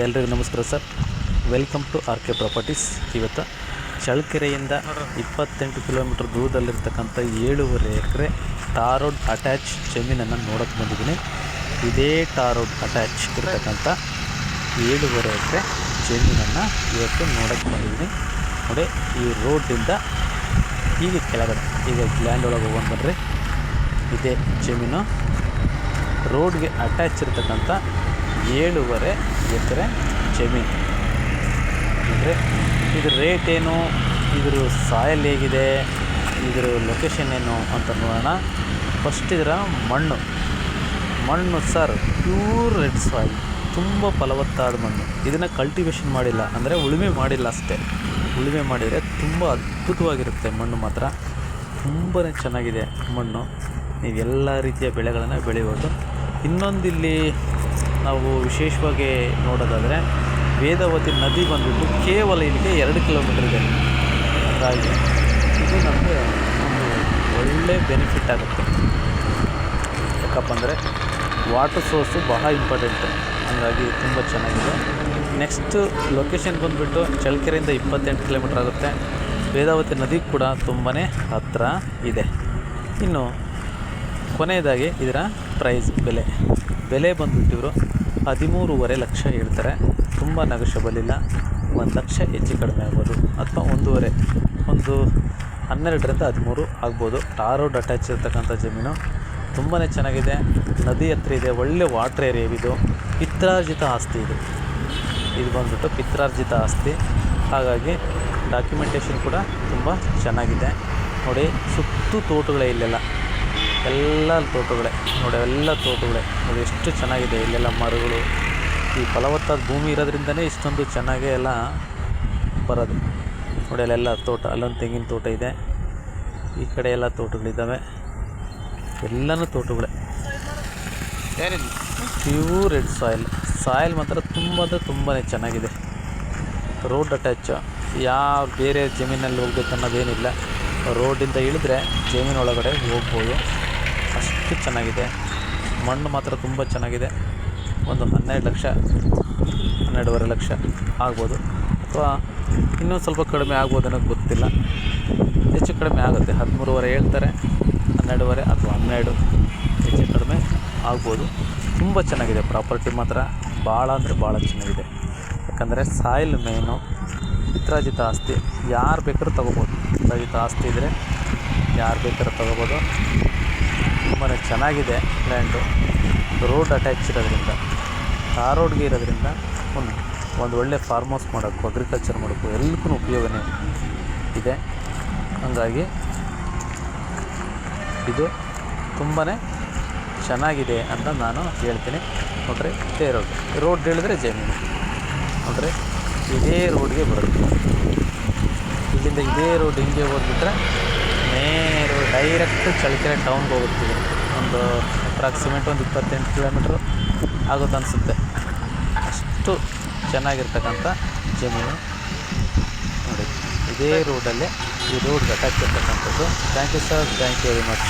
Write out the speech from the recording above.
ಎಲ್ರಿಗೂ ನಮಸ್ಕಾರ sir. Welcome to R K properties. ಇವತ್ತು ಚಳ್ಳಕೆರೆಯಿಂದ 28 ಕಿಲೋಮೀಟರ್ ದೂರದಲ್ಲಿರ್ತಕ್ಕಂಥ 7.5 ಎಕರೆ ಟಾರ್ ರೋಡ್ ಅಟ್ಯಾಚ್ ಜಮೀನನ್ನು ನೋಡೋಕ್ಕೆ ಬಂದಿದ್ದೀನಿ. ಇದೇ ಟಾರ್ ರೋಡ್ ಅಟ್ಯಾಚ್ ಇರತಕ್ಕಂಥ 7.5 ಎಕರೆ ಜಮೀನನ್ನು ಇವತ್ತು ನೋಡೋಕ್ಕೆ ಬಂದಿದ್ದೀನಿ. ನೋಡಿ, ಈ ರೋಡಿಂದ ಹೀಗೆ ಕೆಳಗಡೆ ಈಗ ಲ್ಯಾಂಡ್ ಒಳಗೆ ಹೋಗೋಣ ಬನ್ನಿರಿ. ಇದೇ ಜಮೀನು ರೋಡ್ಗೆ ಅಟ್ಯಾಚ್ ಇರತಕ್ಕಂಥ 7.5 ಎಕರೆ ಜಮೀನು. ಅಂದರೆ ಇದ್ರ ರೇಟ್ ಏನು, ಇದ್ರ ಸಾಯಿಲ್ ಹೇಗಿದೆ, ಇದ್ರ ಲೊಕೇಶನ್ ಏನು ಅಂತ ನೋಡೋಣ. ಫಸ್ಟ್ ಇದರ ಮಣ್ಣು ಸರ್ ಪ್ಯೂರ್ ರೆಡ್ ಸಾಯಿಲ್, ತುಂಬ ಫಲವತ್ತಾದ ಮಣ್ಣು. ಇದನ್ನು ಕಲ್ಟಿವೇಷನ್ ಮಾಡಿಲ್ಲ, ಅಂದರೆ ಉಳುಮೆ ಮಾಡಿಲ್ಲ ಅಷ್ಟೇ. ಉಳುಮೆ ಮಾಡಿದರೆ ತುಂಬ ಅದ್ಭುತವಾಗಿರುತ್ತೆ ಮಣ್ಣು, ಮಾತ್ರ ತುಂಬಾ ಚೆನ್ನಾಗಿದೆ ಮಣ್ಣು. ನೀವು ಎಲ್ಲ ರೀತಿಯ ಬೆಳೆಗಳನ್ನು ಬೆಳೆಯಬಹುದು. ಇನ್ನೊಂದಿಲ್ಲಿ ನಾವು ವಿಶೇಷವಾಗಿ ನೋಡೋದಾದರೆ ವೇದಾವತಿ ನದಿ ಬಂದುಬಿಟ್ಟು ಕೇವಲ ಇಲ್ಲಿಗೆ 2 ಕಿಲೋಮೀಟರ್ ಇದೆ. ಹಾಗಾಗಿ ಇದು ನಮಗೆ ಒಂದು ಒಳ್ಳೆಯ ಬೆನಿಫಿಟ್ ಆಗುತ್ತೆ. ಯಾಕಪ್ಪ ಅಂದರೆ ವಾಟರ್ ಸೋರ್ಸು ಬಹಳ ಇಂಪಾರ್ಟೆಂಟ್, ಹಾಗಾಗಿ ತುಂಬ ಚೆನ್ನಾಗಿದೆ. ನೆಕ್ಸ್ಟ್ ಲೊಕೇಶನ್ ಬಂದುಬಿಟ್ಟು ಚಳ್ಳಕೆರೆಯಿಂದ 28 ಕಿಲೋಮೀಟರ್ ಆಗುತ್ತೆ. ವೇದಾವತಿ ನದಿ ಕೂಡ ತುಂಬಾ ಹತ್ತಿರ ಇದೆ. ಇನ್ನು ಕೊನೆಯದಾಗಿ ಇದರ ಪ್ರೈಸ್ ಬೆಲೆ ಬಂದುಬಿಟ್ಟಿವರು 13.5 ಲಕ್ಷ ಹೇಳ್ತಾರೆ. ತುಂಬ ನೆಗೋಷಿಯಬಲ್ ಇಲ್ಲ. 1 ಲಕ್ಷ ಹೆಚ್ಚು ಕಡಿಮೆ ಆಗ್ಬೋದು, ಅಥವಾ 1.5 ಒಂದು 12ರಿಂದ 13 ಆಗ್ಬೋದು. ಟಾರ್ ರೋಡ್ ಅಟ್ಯಾಚ್ ಇರ್ತಕ್ಕಂಥ ಜಮೀನು ತುಂಬಾ ಚೆನ್ನಾಗಿದೆ. ನದಿ ಹತ್ರ ಇದೆ, ಒಳ್ಳೆ ವಾಟರ್ ಏರಿಯಾ. ಇದು ಪಿತ್ರಾರ್ಜಿತ ಆಸ್ತಿ. ಇದು ಬಂದ್ಬಿಟ್ಟು ಪಿತ್ರಾರ್ಜಿತ ಆಸ್ತಿ. ಹಾಗಾಗಿ ಡಾಕ್ಯುಮೆಂಟೇಷನ್ ಕೂಡ ತುಂಬ ಚೆನ್ನಾಗಿದೆ. ನೋಡಿ, ಸುತ್ತು ತೋಟಗಳೇ, ಇಲ್ಲೆಲ್ಲ ಎಲ್ಲ ತೋಟಗಳೇ ನೋಡಿ, ಎಲ್ಲ ತೋಟಗಳೇ ನೋಡಿ, ಎಷ್ಟು ಚೆನ್ನಾಗಿದೆ. ಇಲ್ಲೆಲ್ಲ ಮರಗಳು, ಈ ಫಲವತ್ತಾದ ಭೂಮಿ ಇರೋದ್ರಿಂದನೇ ಇಷ್ಟೊಂದು ಚೆನ್ನಾಗೇ ಎಲ್ಲ ಬರೋದು. ನೋಡಿ, ಅಲ್ಲೆಲ್ಲ ತೋಟ, ಅಲ್ಲೊಂದು ತೆಂಗಿನ ತೋಟ ಇದೆ, ಈ ಕಡೆ ಎಲ್ಲ ತೋಟಗಳಿದ್ದಾವೆ, ಎಲ್ಲನೂ ತೋಟಗಳೇ. ಪ್ಯೂರ್ ರೆಡ್ ಸಾಯಿಲ್ ಮಾತ್ರ ತುಂಬಾ ಚೆನ್ನಾಗಿದೆ. ರೋಡ್ ಅಟ್ಯಾಚ್, ಯಾವ ಬೇರೆ ಜಮೀನಲ್ಲಿ ಹೋಗ್ಬೇಕು ಅನ್ನೋದೇನಿಲ್ಲ. ರೋಡಿಂದ ಇಳಿದ್ರೆ ಜಮೀನು ಒಳಗಡೆ ಹೋಗ್ಬೋದು, ಅಷ್ಟು ಚೆನ್ನಾಗಿದೆ. ಮಣ್ಣು ಮಾತ್ರ ತುಂಬ ಚೆನ್ನಾಗಿದೆ. ಒಂದು 12 ಲಕ್ಷ 12.5 ಲಕ್ಷ ಆಗ್ಬೋದು, ಅಥವಾ ಇನ್ನೂ ಸ್ವಲ್ಪ ಕಡಿಮೆ ಆಗ್ಬೋದು ಅನ್ನೋದು ಗೊತ್ತಿಲ್ಲ. ಹೆಚ್ಚು ಕಡಿಮೆ ಆಗುತ್ತೆ. 13.5 ಹೇಳ್ತಾರೆ, 12.5 ಅಥವಾ 12 ಹೆಚ್ಚು ಕಡಿಮೆ ಆಗ್ಬೋದು. ತುಂಬ ಚೆನ್ನಾಗಿದೆ ಪ್ರಾಪರ್ಟಿ ಮಾತ್ರ, ಭಾಳ ಅಂದರೆ ಭಾಳ ಚೆನ್ನಾಗಿದೆ. ಯಾಕಂದರೆ ಸಾಯಿಲ್ ಮೇನು, ಪಿತ್ರಾರ್ಜಿತ ಆಸ್ತಿ, ಯಾರು ಬೇಕಾದ್ರೂ ತೊಗೋಬೋದು. ಪಿತ್ರಾರ್ಜಿತ ಆಸ್ತಿ ಇದ್ದರೆ ಯಾರು ಬೇಕಾದ್ರೂ ತೊಗೋಬೋದು. ತುಂಬಾ ಚೆನ್ನಾಗಿದೆ ಲ್ಯಾಂಡು. ರೋಡ್ ಅಟ್ಯಾಚ್ ಇರೋದ್ರಿಂದ, ಆ ರೋಡ್ಗೆ ಇರೋದ್ರಿಂದ ಒಂದು ಒಳ್ಳೆ ಫಾರ್ಮ್ ಹೌಸ್ ಮಾಡೋಕ್ಕೂ, ಅಗ್ರಿಕಲ್ಚರ್ ಮಾಡೋಕ್ಕೂ ಎಲ್ಲಕ್ಕೂ ಉಪಯೋಗನೇ ಇದೆ. ಹಾಗಾಗಿ ಇದು ತುಂಬಾ ಚೆನ್ನಾಗಿದೆ ಅಂತ ನಾನು ಹೇಳ್ತೀನಿ. ನೋಡ್ರಿ, ಇದೇ ರೋಡ್ ಹೇಳಿದ್ರೆ ಜಮೀನು ನೋಡ್ರಿ, ಇದೇ ರೋಡ್ಗೆ ಬರುತ್ತೆ. ಇಲ್ಲಿಂದ ಇದೇ ರೋಡ್ ಹಿಂಗೆ ಹೋಗ್ಬಿಟ್ರೆ ನೇರ ಡೈರೆಕ್ಟ್ ಚಳ್ಳಕೆರೆ ಟೌನ್ಗೆ ಹೋಗುತ್ತೀವಿ. ಒಂದು ಅಪ್ರಾಕ್ಸಿಮೇಟ್ ಒಂದು 28 ಕಿಲೋಮೀಟ್ರ್ ಆಗುತ್ತೆ ಅನಿಸುತ್ತೆ. ಅಷ್ಟು ಚೆನ್ನಾಗಿರ್ತಕ್ಕಂಥ ಜಮೀನು ನೋಡಿ, ಇದೇ ರೋಡಲ್ಲೇ ಈ ರೋಡ್ಗೆ ಅಟ್ಯಾಚ್ ಇರ್ತಕ್ಕಂಥದ್ದು. Thank you sir, thank you very much.